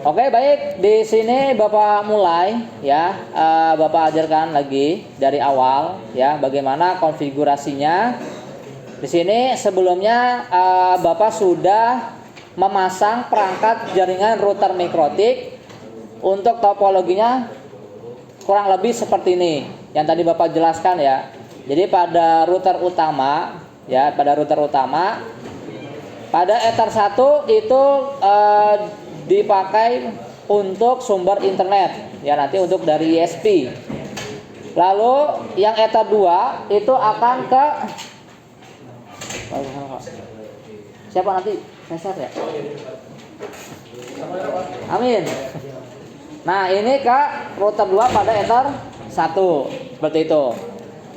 Oke, baik. Di sini Bapak mulai ya, Bapak ajarkan lagi dari awal ya bagaimana konfigurasinya. Di sini sebelumnya Bapak sudah memasang perangkat jaringan router mikrotik. Untuk topologinya kurang lebih seperti ini yang tadi Bapak jelaskan ya. Jadi pada router utama ya, pada Ether 1 itu dipakai untuk sumber internet ya, nanti untuk dari ISP. Lalu yang Ether 2 itu akan ke siapa nanti? Peser ya? Amin. Nah, ini ke router 2 pada Ether 1 seperti itu.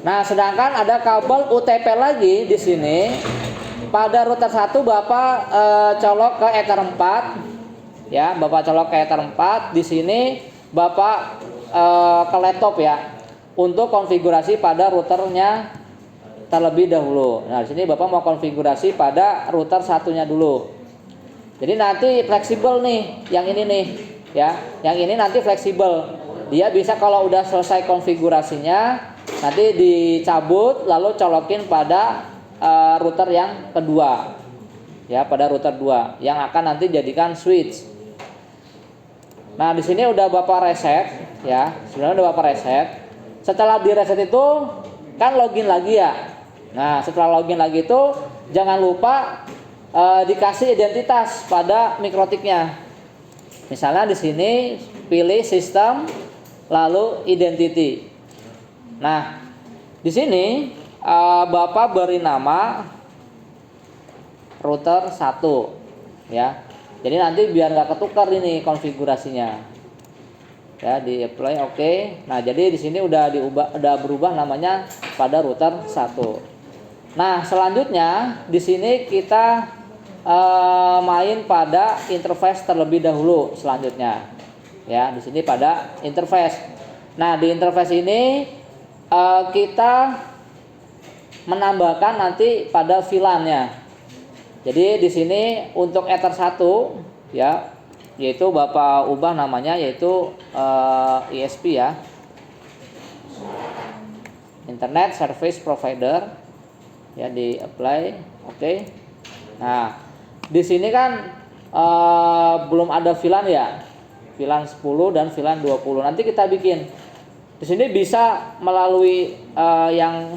Nah, sedangkan ada kabel UTP lagi di sini. Pada router 1 Bapak colok ke Ether 4 ya, Bapak colok ke Ether 4. Di sini Bapak ke laptop ya untuk konfigurasi pada routernya terlebih dahulu. Nah, di sini Bapak mau konfigurasi pada router satunya dulu. Jadi nanti fleksibel nih yang ini nih ya. Yang ini nanti fleksibel. Dia bisa kalau udah selesai konfigurasinya nanti dicabut lalu colokin pada router yang kedua. Ya, pada router 2 yang akan nanti jadikan switch. Nah, di sini udah Bapak reset ya. Sebenarnya udah Bapak reset. Setelah di reset itu kan login lagi ya. Nah, setelah login lagi itu jangan lupa dikasih identitas pada mikrotiknya. Misalnya di sini pilih sistem lalu identity. Nah, di sini Bapak beri nama router 1 ya. Jadi nanti biar nggak ketukar ini konfigurasinya. Ya, di apply oke. Nah, jadi di sini udah berubah namanya pada router 1. Nah, selanjutnya di sini kita main pada interface terlebih dahulu selanjutnya. Ya, di sini pada interface. Nah, di interface ini kita menambahkan nanti pada VLAN-nya. Jadi di sini untuk Ether 1 ya, yaitu Bapak ubah namanya yaitu ISP ya. Internet Service Provider. Ya, di apply oke. Nah, di sini kan belum ada VLAN ya. VLAN 10 dan VLAN 20. Nanti kita bikin. Di sini bisa melalui yang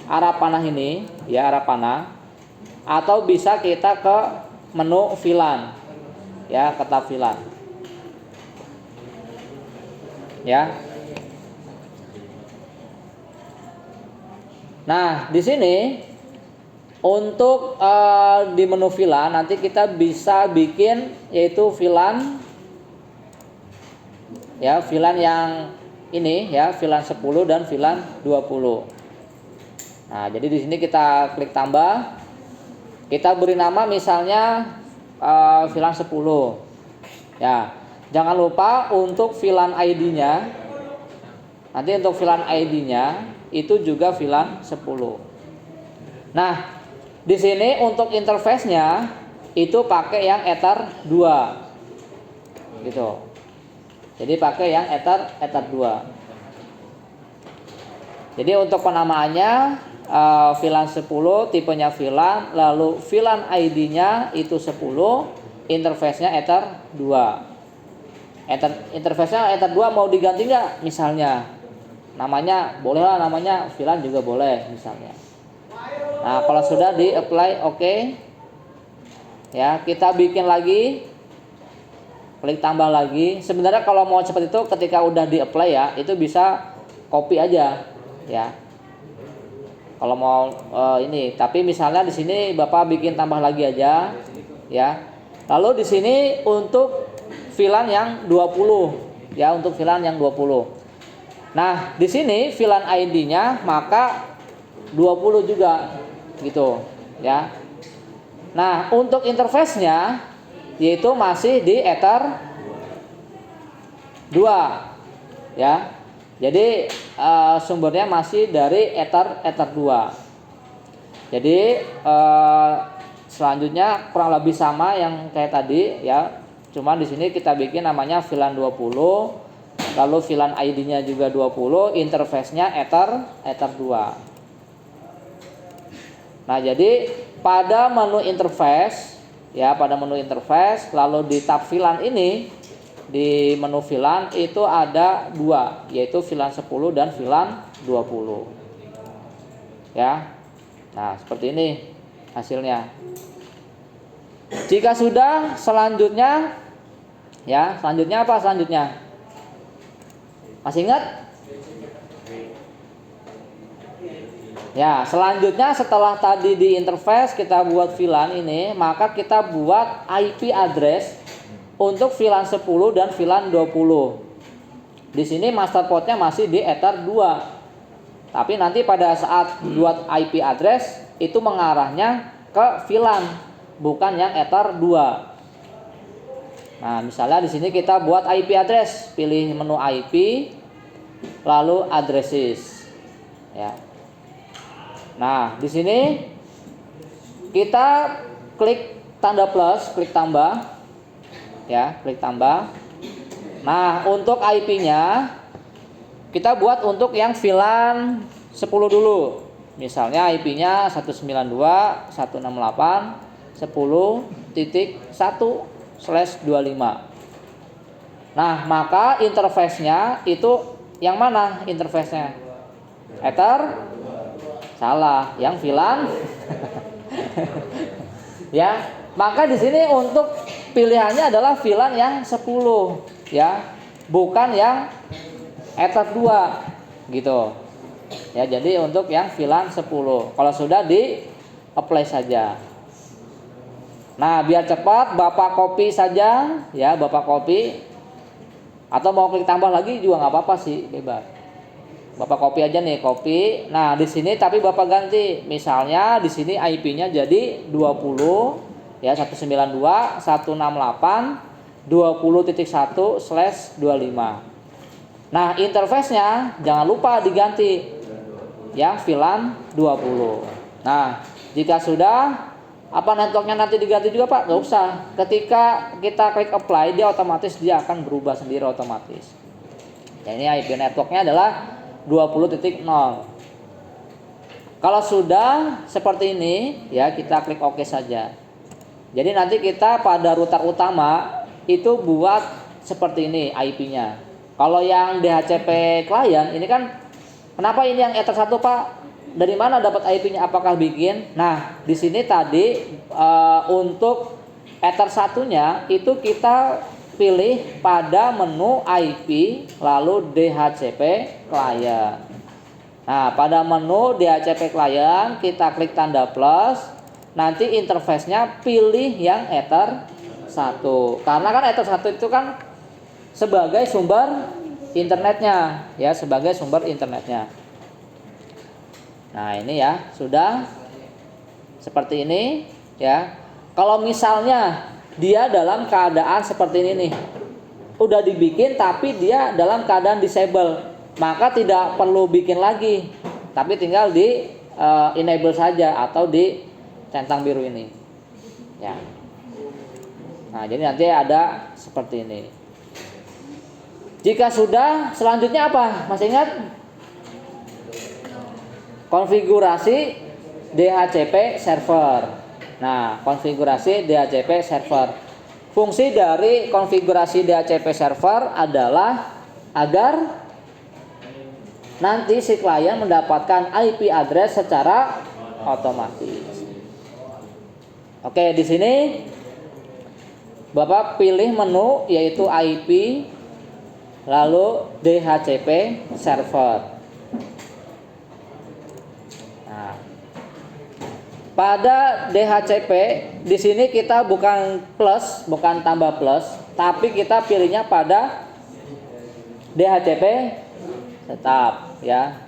arah panah ini ya, arah panah. Atau bisa kita ke menu VLAN ya, ke tab VLAN ya. Nah, di sini untuk di menu VLAN nanti kita bisa bikin yaitu VLAN ya, VLAN yang ini ya, VLAN 10 dan VLAN 20. Nah, jadi di sini kita klik tambah. Kita beri nama misalnya VLAN 10. Ya, jangan lupa untuk VLAN ID-nya. Nanti untuk VLAN ID-nya itu juga VLAN 10. Nah, di sini untuk interface-nya itu pakai yang Ether 2. Gitu. Jadi pakai yang Ether 2. Jadi untuk penamaannya VLAN 10 tipenya VLAN, lalu VLAN ID-nya itu 10, interface-nya Ether 2. Interface-nya Ether 2 mau diganti nggak misalnya? Namanya bolehlah, namanya VLAN juga boleh misalnya. Nah, kalau sudah di apply oke. Ya, kita bikin lagi. Klik tambah lagi. Sebenarnya kalau mau seperti itu ketika udah di apply ya, itu bisa copy aja ya. Kalau mau ini, tapi misalnya di sini Bapak bikin tambah lagi aja, ya. Lalu di sini untuk VLAN yang 20, ya, untuk VLAN yang 20. Nah, di sini VLAN ID-nya maka 20 juga, gitu, ya. Nah, untuk interface-nya yaitu masih di Ether 2, ya. Jadi sumbernya masih dari Ether 2. Jadi selanjutnya kurang lebih sama yang kayak tadi ya. Cuman di sini kita bikin namanya VLAN 20, lalu VLAN ID-nya juga 20, interface-nya Ether 2. Nah, jadi pada menu interface ya, pada menu interface lalu di tab VLAN ini, di menu VLAN itu ada dua, yaitu VLAN 10 dan VLAN 20. Ya. Nah, seperti ini hasilnya. Jika sudah, selanjutnya apa selanjutnya? Masih ingat? Ya, selanjutnya setelah tadi di interface kita buat VLAN ini, maka kita buat IP address untuk VLAN 10 dan VLAN 20. Di sini master portnya masih di Ether 2. Tapi nanti pada saat buat IP address itu mengarahnya ke VLAN, bukan yang Ether 2. Nah, misalnya di sini kita buat IP address, pilih menu IP, lalu addresses. Ya. Nah, di sini kita klik tanda plus, klik tambah. Ya, klik tambah. Nah, untuk IP-nya kita buat untuk yang VLAN 10 dulu. Misalnya IP-nya 192.168.10.1/25. Nah, maka interface-nya itu yang mana interface-nya? Ether? Salah, yang VLAN. Ya, maka di sini untuk pilihannya adalah VLAN yang 10 ya, bukan yang Ether 2 gitu. Ya, jadi untuk yang VLAN 10. Kalau sudah di apply saja. Nah, biar cepat Bapak copy saja ya, Bapak copy. Atau mau klik tambah lagi juga nggak apa-apa sih, bebas. Bapak copy aja nih, copy. Nah, di sini tapi Bapak ganti. Misalnya di sini IP-nya jadi 20 ya, 192.168.20.1/25. Nah, interface-nya jangan lupa diganti yang VLAN 20. Nah, jika sudah, apa networknya nanti diganti juga Pak? Nggak usah. Ketika kita klik apply, dia akan berubah sendiri otomatis. Ya, ini IP networknya adalah 20.0. Kalau sudah seperti ini ya, kita klik OK saja. Jadi nanti kita pada router utama itu buat seperti ini IP-nya. Kalau yang DHCP klien ini kan, kenapa ini yang Ether 1 Pak? Dari mana dapat IP-nya? Apakah bikin? Nah, di sini tadi untuk Ether 1-nya itu kita pilih pada menu IP lalu DHCP client. Nah, pada menu DHCP client kita klik tanda plus, nanti interface-nya pilih yang Ether 1. Karena kan Ether 1 itu kan sebagai sumber internetnya ya, sebagai sumber internetnya. Nah, ini ya, sudah seperti ini ya. Kalau misalnya dia dalam keadaan seperti ini nih, udah dibikin tapi dia dalam keadaan disable, maka tidak perlu bikin lagi, tapi tinggal di enable saja atau di centang biru ini ya. Nah, jadi nanti ada seperti ini. Jika sudah, selanjutnya apa? Masih ingat? Konfigurasi DHCP server. Nah, konfigurasi DHCP server. Fungsi dari konfigurasi DHCP server adalah agar nanti si klien mendapatkan IP address secara otomatis. Oke, di sini Bapak pilih menu yaitu IP lalu DHCP server. Pada DHCP di sini kita bukan plus, bukan tambah plus, tapi kita pilihnya pada DHCP setup ya.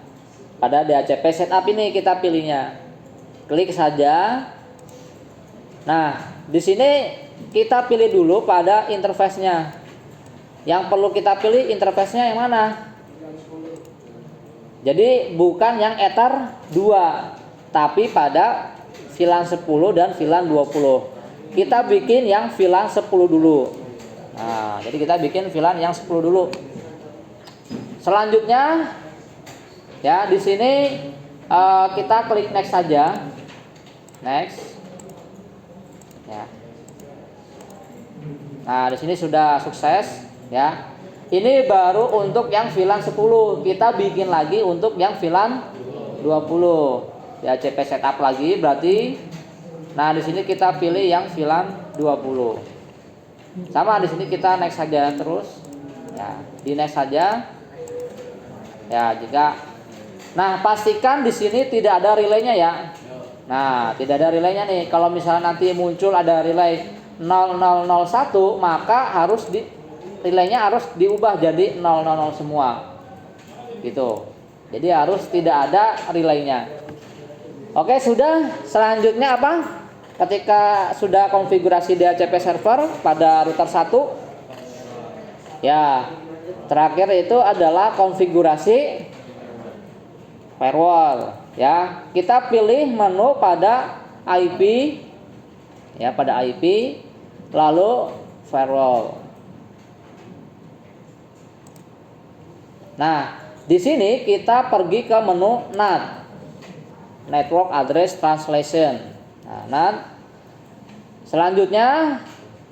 Pada DHCP setup ini kita pilihnya. Klik saja. Nah, di sini kita pilih dulu pada interface-nya. Yang perlu kita pilih interface-nya yang mana? Jadi bukan yang Ether 2, tapi pada VLAN 10 dan VLAN 20. Kita bikin yang VLAN 10 dulu. Nah, jadi kita bikin VLAN yang 10 dulu. Selanjutnya ya di sini kita klik next saja. Next. Ya. Nah, di sini sudah sukses ya. Ini baru untuk yang VLAN 10. Kita bikin lagi untuk yang VLAN 20. Ya, CP setup lagi berarti. Nah, di sini kita pilih yang VLAN 20. Sama di sini kita next saja terus. Ya, di next saja. Ya, nah, pastikan di sini tidak ada relaynya ya. Nah, tidak ada relaynya nih. Kalau misalnya nanti muncul ada relay 0001, maka relaynya harus diubah jadi 000 semua. Gitu. Jadi harus tidak ada relaynya. Oke, sudah. Selanjutnya apa? Ketika sudah konfigurasi DHCP server pada router 1, ya, terakhir itu adalah konfigurasi firewall. Ya, kita pilih menu pada IP, ya, pada IP, lalu firewall. Nah, di sini kita pergi ke menu NAT, Network Address Translation. Nah, NAT. Selanjutnya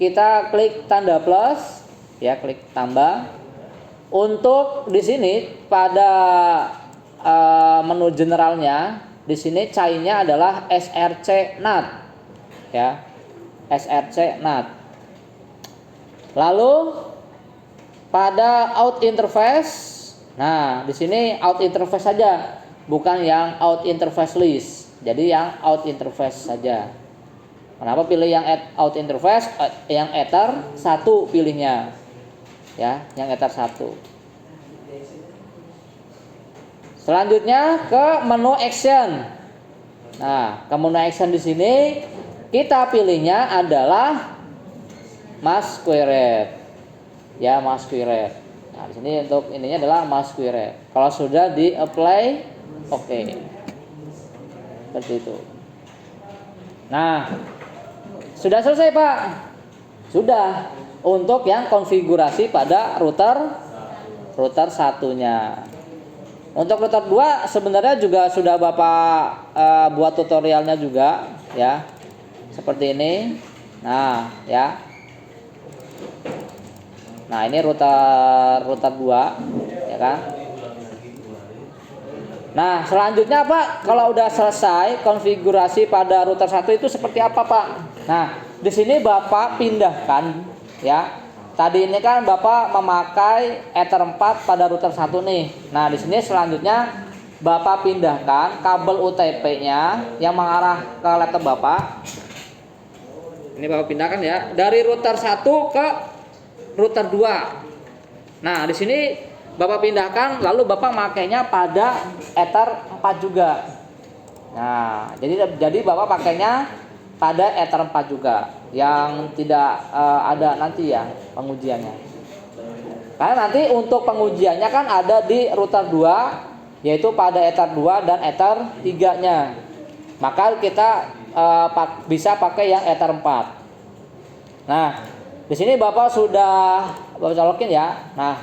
kita klik tanda plus, ya, klik tambah. Untuk di sini pada menu generalnya, di sini CAI-nya adalah SRC NAT, ya, SRC NAT. Lalu pada out interface, nah, di sini out interface saja, bukan yang out interface list. Jadi yang out interface saja. Kenapa pilih yang out interface? Yang ether 1 pilihnya. Ya, yang ether 1. Selanjutnya ke menu action. Nah, ke menu action di sini kita pilihnya adalah masquerade. Ya, masquerade. Nah, di sini untuk ininya adalah masquerade. Kalau sudah di apply, oke. Seperti itu. Nah, sudah selesai, Pak? Sudah. Untuk yang konfigurasi pada router satunya. Untuk router 2 sebenarnya juga sudah Bapak buat tutorialnya juga, ya. Seperti ini. Nah, ya. Nah, ini router 2, ya kan? Nah, selanjutnya Pak, kalau udah selesai konfigurasi pada router 1 itu seperti apa, Pak? Nah, di sini Bapak pindahkan, ya. Tadi ini kan Bapak memakai Ether 4 pada router 1 nih. Nah, di sini selanjutnya Bapak pindahkan kabel UTP-nya yang mengarah ke laptop Bapak. Ini Bapak pindahkan ya, dari router 1 ke router 2. Nah, di sini Bapak pindahkan, lalu Bapak makainya pada Ether 4 juga. Nah, jadi Bapak pakainya pada Ether 4 juga, yang tidak ada nanti ya pengujiannya. Karena nanti untuk pengujiannya kan ada di router 2, yaitu pada Ether 2 dan Ether 3-nya. Maka kita bisa pakai yang Ether 4. Nah, di sini Bapak sudah colokin ya. Nah,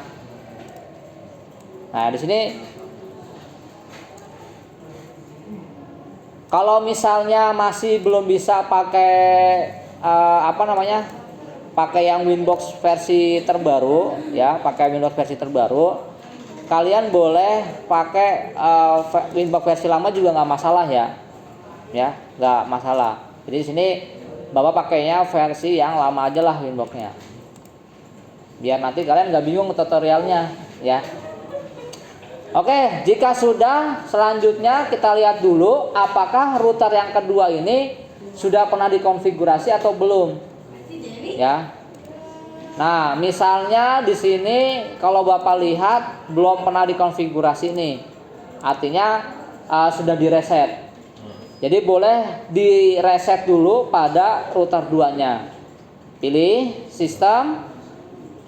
di sini kalau misalnya masih belum bisa pakai pakai yang Winbox versi terbaru, ya, pakai Windows versi terbaru, kalian boleh pakai Winbox versi lama juga nggak masalah ya, nggak masalah. Jadi di sini Bapak pakainya versi yang lama aja lah Winboxnya, biar nanti kalian nggak bingung tutorialnya, ya. Oke, jika sudah, selanjutnya kita lihat dulu apakah router yang kedua ini sudah pernah dikonfigurasi atau belum. Ya. Nah, misalnya di sini kalau Bapak lihat belum pernah dikonfigurasi nih. Artinya sudah direset. Jadi boleh direset dulu pada router 2-nya. Pilih sistem,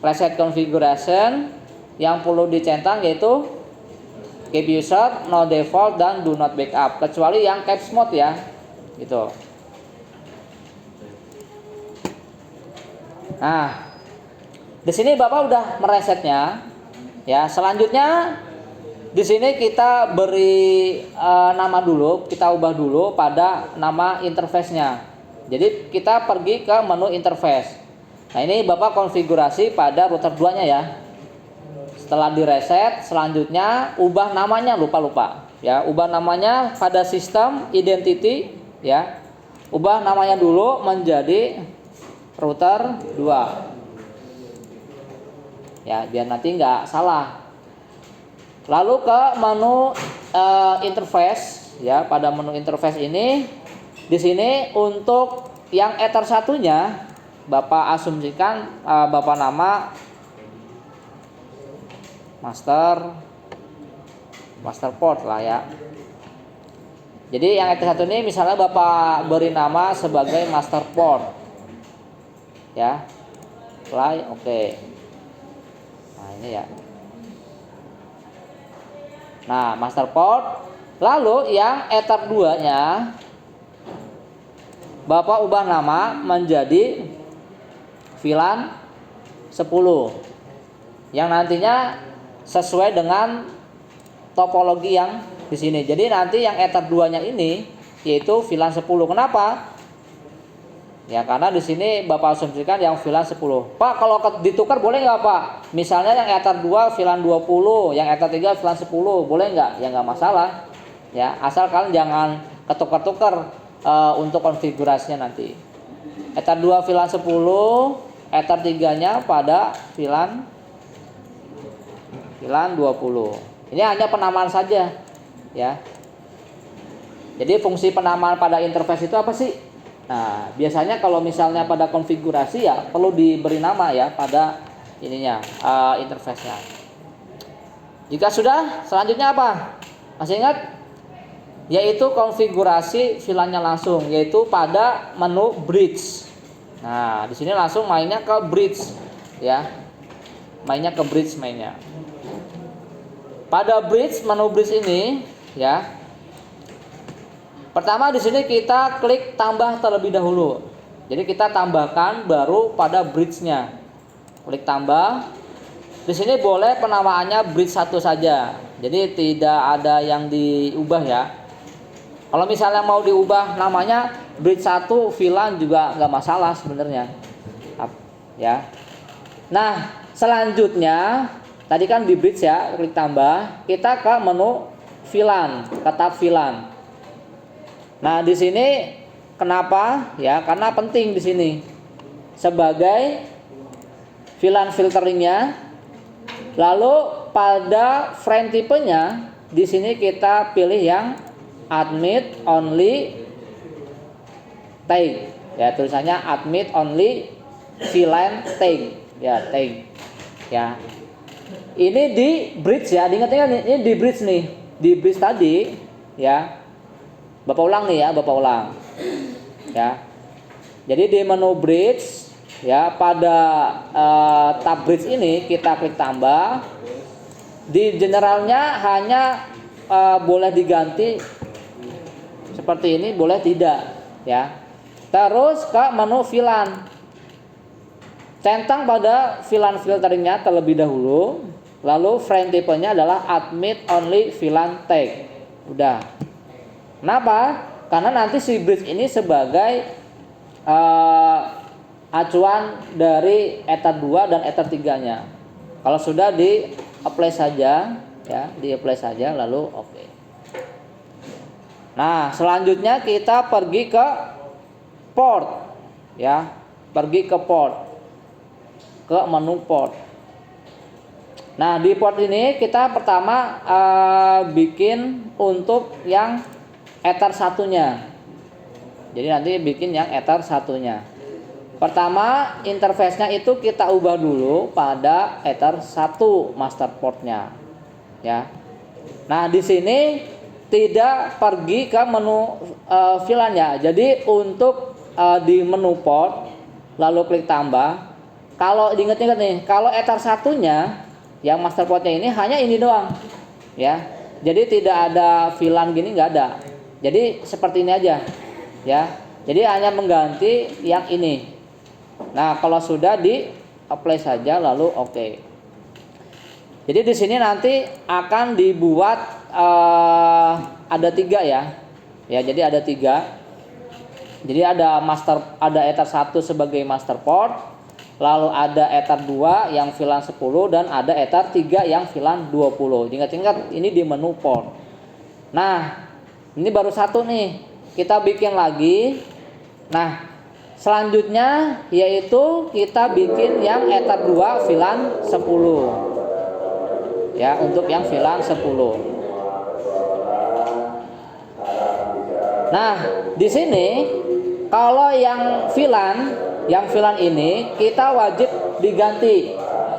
reset configuration, yang perlu dicentang yaitu keep user, no default, dan do not backup, kecuali yang caps mode ya, gitu. Nah, Di sini Bapak udah meresetnya. Ya, selanjutnya di sini kita beri nama dulu, kita ubah dulu pada nama interface-nya. Jadi kita pergi ke menu interface. Nah, ini Bapak konfigurasi pada router 2-nya ya. Setelah direset, selanjutnya ubah namanya, lupa. Ya, ubah namanya pada sistem identity ya. Ubah namanya dulu menjadi router 2. Ya, biar nanti nggak salah. Lalu ke menu interface ya, pada menu interface ini di sini untuk yang Ether satunya Bapak asumsikan Bapak nama master port lah ya. Jadi yang Ether satu ini misalnya Bapak beri nama sebagai master port. Ya. Play oke. Nah, ini ya. Nah, master port. Lalu yang Ether 2-nya Bapak ubah nama menjadi VLAN 10. Yang nantinya sesuai dengan topologi yang di sini. Jadi nanti yang Ether 2-nya ini yaitu VLAN 10. Kenapa? Ya, karena di sini Bapak asumsikan yang VLAN 10. Pak, kalau ditukar boleh nggak Pak? Misalnya yang Ether 2 VLAN 20, yang Ether 3 VLAN 10, boleh nggak? Ya nggak masalah. Ya, asal kalian jangan ketukar-tukar untuk konfigurasinya nanti. Ether 2 VLAN 10, Ether 3-nya pada VLAN 20. Ini hanya penamaan saja, ya. Jadi fungsi penamaan pada interface itu apa sih? Nah, biasanya kalau misalnya pada konfigurasi ya perlu diberi nama ya pada ininya interface-nya. Jika sudah, selanjutnya apa? Masih ingat? Yaitu konfigurasi VLAN-nya langsung, yaitu pada menu bridge. Nah, di sini langsung mainnya ke bridge, ya. Mainnya ke bridge mainnya. Pada bridge, menu bridge ini, ya. Pertama di sini kita klik tambah terlebih dahulu. Jadi kita tambahkan baru pada bridge-nya. Klik tambah. Di sini boleh penamaannya bridge 1 saja. Jadi tidak ada yang diubah ya. Kalau misalnya mau diubah namanya bridge 1 VLAN juga nggak masalah sebenarnya. Ya. Nah, selanjutnya tadi kan di bridge ya, klik tambah, kita ke menu VLAN, ke tab VLAN. Nah, di sini kenapa? Ya, karena penting di sini. Sebagai VLAN filteringnya. Lalu pada frame tipenya di sini kita pilih yang admit only tag. Ya, tulisannya admit only VLAN tag. Ya, tag. Ya. Ini di bridge ya, diingat-ingat ini di bridge nih. Di bridge tadi ya. Bapak ulang nih ya, Bapak ulang. Ya. Jadi di menu bridge ya, pada tab bridge ini kita klik tambah. Di generalnya hanya boleh diganti seperti ini, boleh tidak ya. Terus ke menu VLAN. Centang pada VLAN filteringnya terlebih dahulu. Lalu frame tipenya adalah admit only VLAN tag. Udah. Kenapa? Karena nanti si bridge ini sebagai acuan dari Ether 2 dan Ether 3-nya. Kalau sudah di apply saja ya, di apply saja lalu oke. Nah, selanjutnya kita pergi ke port ya. Pergi ke port. Ke menu port. Nah, di port ini kita pertama bikin untuk yang Ether satunya. Jadi nanti bikin yang Ether satunya. Pertama, interface-nya itu kita ubah dulu pada Ether 1 master port-nya. Ya. Nah, di sini tidak pergi ke menu VLAN ya. Jadi untuk di menu port lalu klik tambah. Kalau diingat-ingat nih, kalau Ether satunya yang master port-nya ini hanya ini doang. Ya. Jadi tidak ada VLAN gini, nggak ada. Jadi seperti ini aja, ya. Jadi hanya mengganti yang ini. Nah, kalau sudah di apply saja lalu oke. Jadi di sini nanti akan dibuat ada 3 ya. Ya, jadi ada 3. Jadi ada ether 1 sebagai master port, lalu ada ether 2 yang VLAN 10 dan ada ether 3 yang VLAN 20. Ingat-ingat ini di menu port. Nah, ini baru 1 nih. Kita bikin lagi. Nah, selanjutnya yaitu kita bikin yang ether 2 VLAN 10. Ya, untuk yang VLAN 10. Nah, di sini kalau yang VLAN ini kita wajib diganti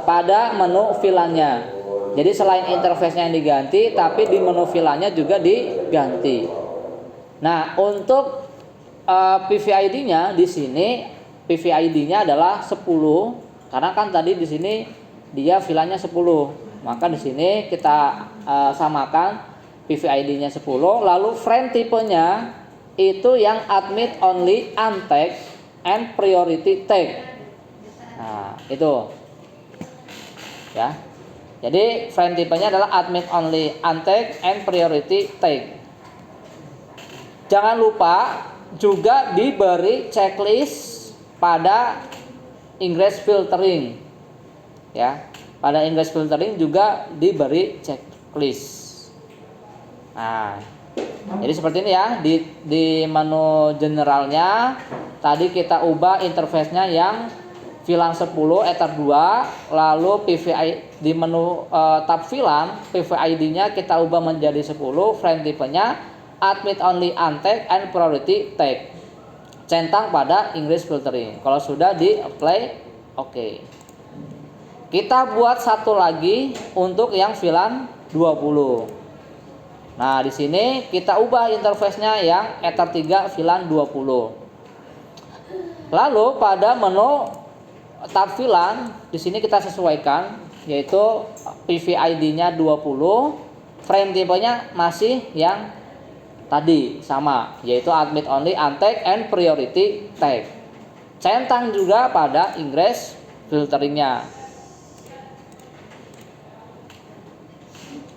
pada menu VLAN-nya. Jadi selain interface-nya yang diganti, tapi di menu VLAN-nya juga diganti. Nah, untuk PVID-nya di sini PVID-nya adalah 10 karena kan tadi di sini dia VLAN-nya 10. Maka di sini kita samakan PVID-nya 10, lalu frame tipenya itu yang admit only untag and priority tag. Nah, itu. Ya. Jadi frame tipenya adalah admit only untag and priority tag. Jangan lupa juga diberi checklist pada ingress filtering. Ya. Pada ingress filtering juga diberi checklist. Nah, jadi seperti ini ya, di menu generalnya tadi kita ubah interface-nya yang VLAN 10 ether 2, lalu PVI di menu tab VLAN PVID-nya kita ubah menjadi 10, frame tipenya admit only untag and priority tag. Centang pada ingress filtering. Kalau sudah di apply, oke. Kita buat satu lagi untuk yang VLAN 20. Nah, di sini kita ubah interface-nya yang ether 3 VLAN 20. Lalu pada menu tab VLAN di sini kita sesuaikan yaitu PVID-nya 20, frame tipenya masih yang tadi sama yaitu admit only untag and priority tag. Centang juga pada ingress filteringnya.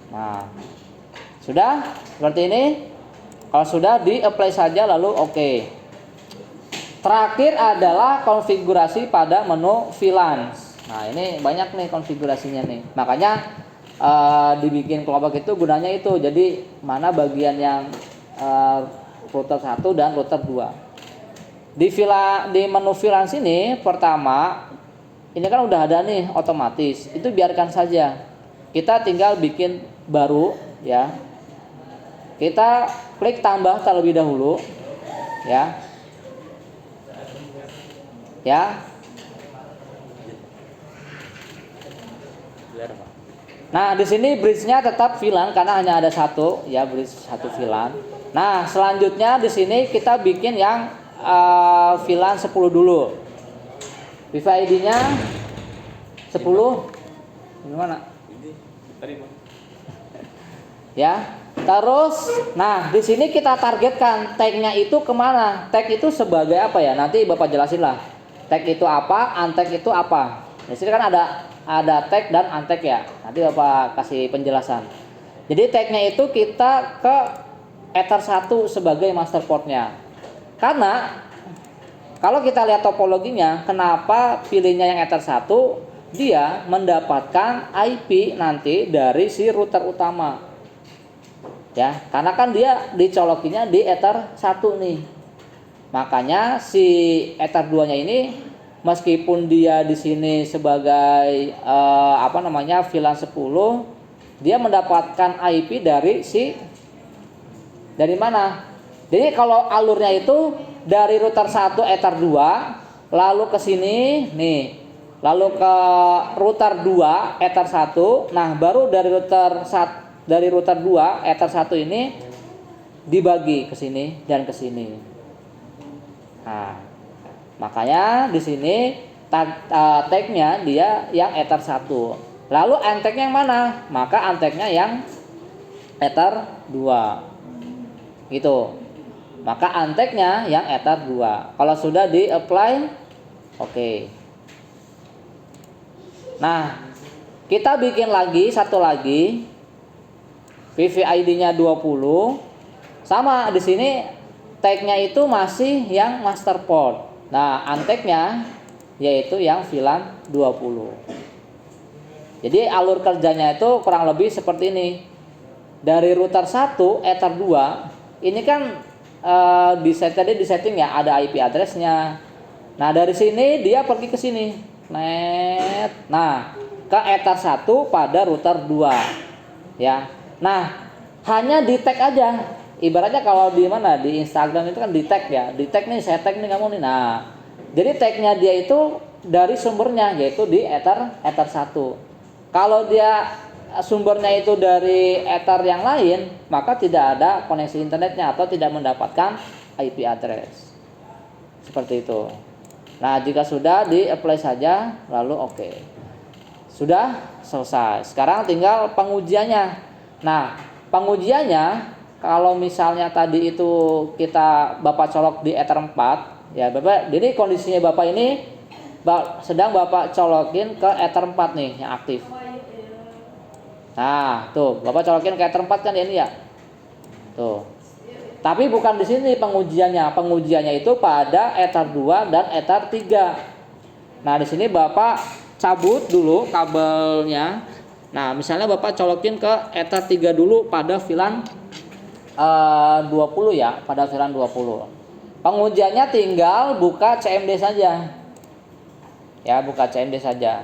Nah, sudah seperti ini. Kalau sudah di apply saja lalu oke. Terakhir adalah konfigurasi pada menu VLAN. Nah, ini banyak nih konfigurasinya nih. Makanya dibikin kelompok itu gunanya itu. Jadi mana bagian yang router 1 dan router 2. Di menu VLAN sini pertama ini kan udah ada nih otomatis. Itu biarkan saja. Kita tinggal bikin baru ya. Kita klik tambah terlebih dahulu ya. Ya. Nah, di sini bridge-nya tetap VLAN karena hanya ada satu ya, bridge satu VLAN. Nah, selanjutnya di sini kita bikin yang VLAN 10 dulu. PVID-nya 10 gimana? Ya. Terus, nah di sini kita targetkan tag-nya itu kemana? Tag itu sebagai apa ya? Nanti Bapak jelasin lah. Tag itu apa? Untag itu apa? Di sini kan ada tag dan untag ya. Nanti Bapak kasih penjelasan. Jadi tag-nya itu kita ke ether 1 sebagai master port-nya. Karena kalau kita lihat topologinya, kenapa pilihnya yang ether 1? Dia mendapatkan IP nanti dari si router utama. Ya, karena kan dia dicolokinya di ether 1 nih. Makanya si ether 2-nya ini meskipun dia di sini sebagai VLAN 10, dia mendapatkan IP dari mana? Jadi kalau alurnya itu dari router 1 ether 2 lalu ke sini nih. Lalu ke router 2 ether 1. Nah, baru dari router 2 ether 1 ini dibagi ke sini dan ke sini. Nah, makanya di sini tag-nya dia yang ether 1. Lalu untag-nya yang mana? Maka untag-nya yang ether 2. Gitu. Maka untag-nya yang ether 2. Kalau sudah di apply, oke. Nah, kita bikin lagi satu lagi VVID-nya 20. Sama di sini tag-nya itu masih yang master port. Nah, untag-nya yaitu yang VLAN 20. Jadi alur kerjanya itu kurang lebih seperti ini. Dari router 1, Ether 2, ini kan tadi disetting ya, ada IP address-nya. Nah, dari sini dia pergi ke sini. Nah, ke Ether 1 pada router 2. Ya. Nah, hanya di tag aja. Ibaratnya kalau di mana di Instagram itu kan di tag ya. Di tag nih, saya tag nih kamu nih. Nah, jadi tagnya dia itu dari sumbernya yaitu di Ether 1. Kalau dia sumbernya itu dari Ether yang lain, maka tidak ada koneksi internetnya atau tidak mendapatkan IP address. Seperti itu. Nah, jika sudah di-apply saja, lalu oke. Sudah selesai. Sekarang tinggal pengujiannya. Nah, pengujiannya kalau misalnya tadi itu Bapak colok di Ether 4, ya Bapak, jadi kondisinya Bapak ini sedang Bapak colokin ke Ether 4 nih yang aktif. Nah, tuh, Bapak colokin ke Ether 4 kan ini ya. Tuh. Tapi bukan di sini pengujiannya. Pengujiannya itu pada Ether 2 dan Ether 3. Nah, di sini Bapak cabut dulu kabelnya. Nah, misalnya Bapak colokin ke Ether 3 dulu pada VLAN 20 ya, pada VLAN 20. Pengujiannya tinggal buka CMD saja. Ya, buka CMD saja.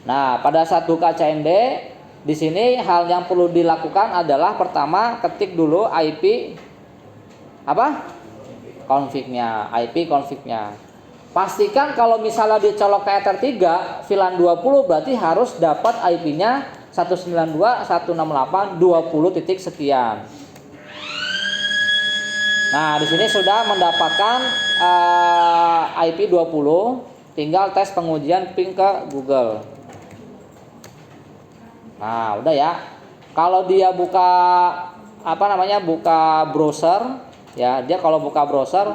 Nah, pada saat buka CMD, di sini hal yang perlu dilakukan adalah pertama ketik dulu IP config-nya, IP config-nya. Pastikan kalau misalnya dicolok ke Ether 3 VLAN 20 berarti harus dapat IP-nya 192.168.20 titik sekian. Nah, di sini sudah mendapatkan IP 20. Tinggal tes pengujian ping ke Google. Nah, udah ya. Kalau dia buka buka browser, ya dia kalau buka browser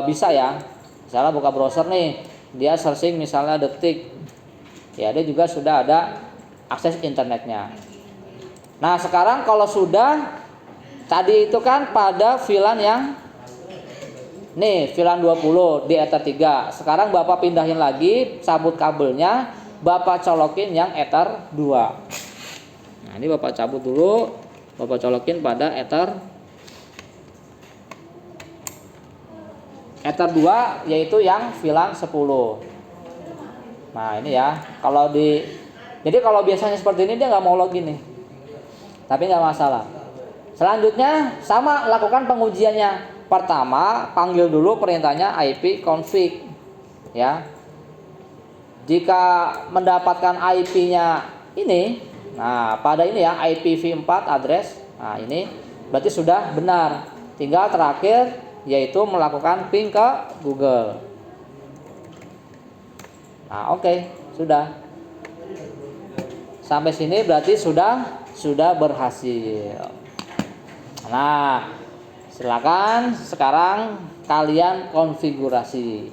bisa ya. Misalnya buka browser nih, dia searching misalnya Detik. Ya, dia juga sudah ada akses internetnya. Nah, sekarang kalau sudah tadi itu kan pada VLAN yang nih, VLAN 20 di Ether 3. Sekarang Bapak pindahin lagi, cabut kabelnya, Bapak colokin yang Ether 2. Nah, ini Bapak cabut dulu, Bapak colokin pada Ether 2 yaitu yang VLAN 10. Nah, ini ya. Jadi kalau biasanya seperti ini dia nggak mau login nih. Tapi nggak masalah. Selanjutnya sama lakukan pengujiannya. Pertama, panggil dulu perintahnya IP config. Ya. Jika mendapatkan IP-nya ini, nah pada ini ya IPv4 address. Nah, ini berarti sudah benar. Tinggal terakhir yaitu melakukan ping ke Google. Nah, oke, sudah. Sampai sini berarti sudah berhasil. Nah, silakan sekarang kalian konfigurasi.